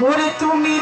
ওরে তুমি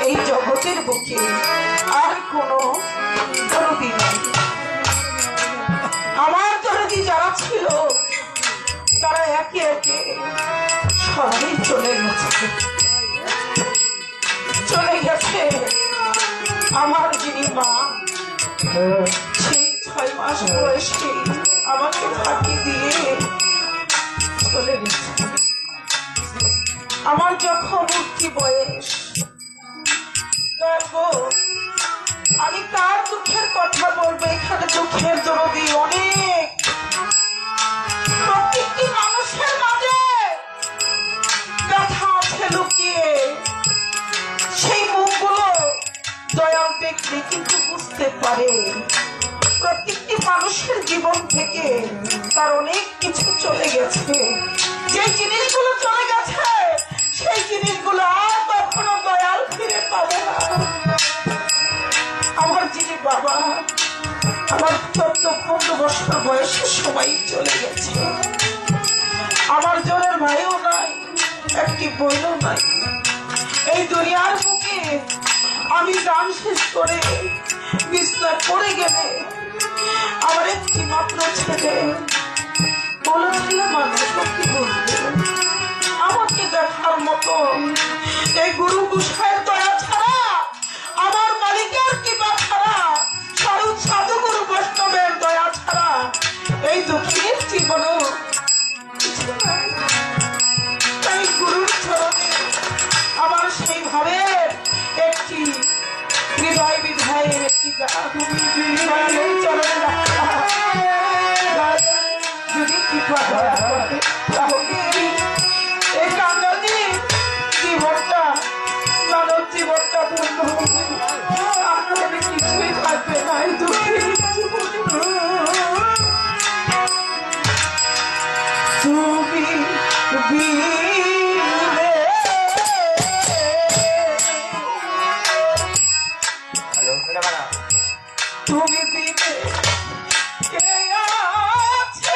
এই জগতের বুকে আর কোনো দরদি নেই। আমার দরদি যারা ছিল তারা একে একে সবাই চলে গেছে। আমার যিনি মা সেই 6 মাস বয়সে আমাকে ফাঁকি দিয়ে চলে গেছে। আমার যখন উঠতি বয়স, আমি কার দুঃখের কথা বলবো? এখানে দুঃখের দরদি অনেক। প্রত্যেকটি মানুষের মাঝে ব্যথা আছে লুকিয়ে, সেই মুখগুলো দয়াল দেখলে কিন্তু বুঝতে পারে প্রত্যেকটি মানুষের জীবন থেকে তার অনেক কিছু চলে গেছে। যে জিনিসগুলো চলে গেছে সেই জিনিসগুলো আর কখনো দয়াল ফিরে পাবে না। আমার যিনি বাবা আমার 14-15 বছর বয়সের সময় চলে গেছে। আমার জনের ভাইও নাই, একটি বোনও নাই। এই দুনিয়ার বুকে আমি গান শেষ করে বিছনায় পড়ে গেলে আমার একটি মাত্র ছেলে বলেছিল মানুষ কি বলবে, আমাকে দেখার মতো এই গুরু গোসাইয়ের দয়া ছাড়া, আমার মালিকের কৃপা ছাড়া, সাধু গুরু বৈষ্ণবের দয়া ছাড়া এই দুঃখের জীবনও তাই গুরুর চরণে আমার সেই ভাবের একটি হৃদয় বিধায়ের একটি চরণে রাখা যদি কৃপা দয়া করে তাহলে এই কান্নাদি জীবনটা মানব জীবনটা ধন্য আপনার কিছুই থাকবে না। এই দুঃখের তুমি বিনে কে আছে?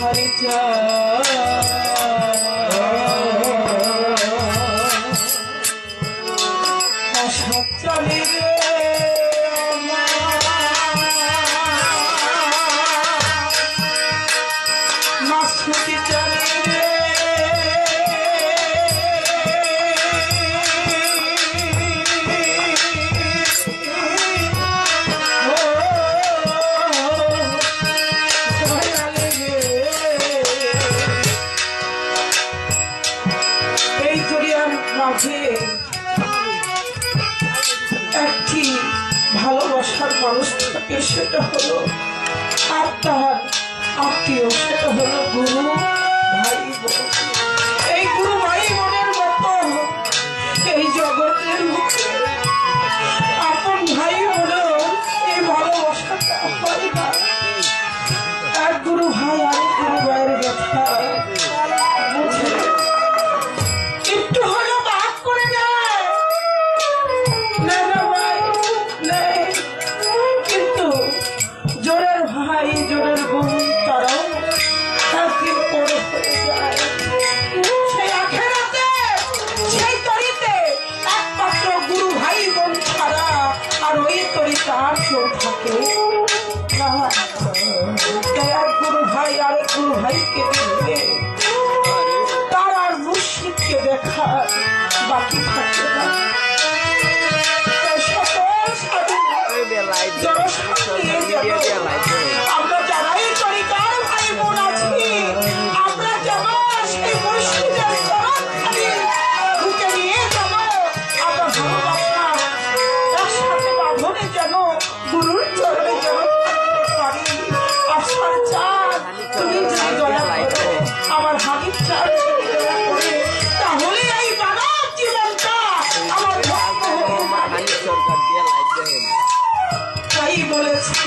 হারি যা চলে রে মাসুতি চলে রে এই দরিয়ার মাঝে একটি ভালোবাসার মানুষ থাকে, সেটা হলো আত্মার আত্মীয়, সেটা হলো গুরু ভাই বোন। এই গুরু ভাই বোনের মতো এই জগতের মুখে আপন ভাই বোনের এই ভালোবাসাটা হয় না। এক গুরু ভাই আর গুরু ভাইয়ের ব্যথা বুঝে একটু হলেও ভাগ করে দেয় না ভাই নেই, কিন্তু জোরের ভাই জোরের বোন তারাও একদিন বড় হয়ে যায়। সেই আখেরাতে সেই তরিতে একমাত্র গুরু ভাই বোন ছাড়া আর ওই তরিতে আর কেউ থাকে না। এক গুরু ভাই আরেক গুরু ভাইকে দেখে তার আর মুর্শিদকে দেখা বাকি থাকে না। আমরা যারাই তরিকার ভাই বোন আছি, আমরা যেন সেই মুর্শিদের চরণখানি বুকে নিয়ে যেন আমরা ভালোবাসা একসাথে বাঁধনে যেন গুরুর চরণে যেন পারি। আশার চাঁদ তুমি যদি দয়া করে আমার হাবিব চাঁদ যদি দয়া করে, তাহলে এই মানব জীবনটা আমার তাই বলেছি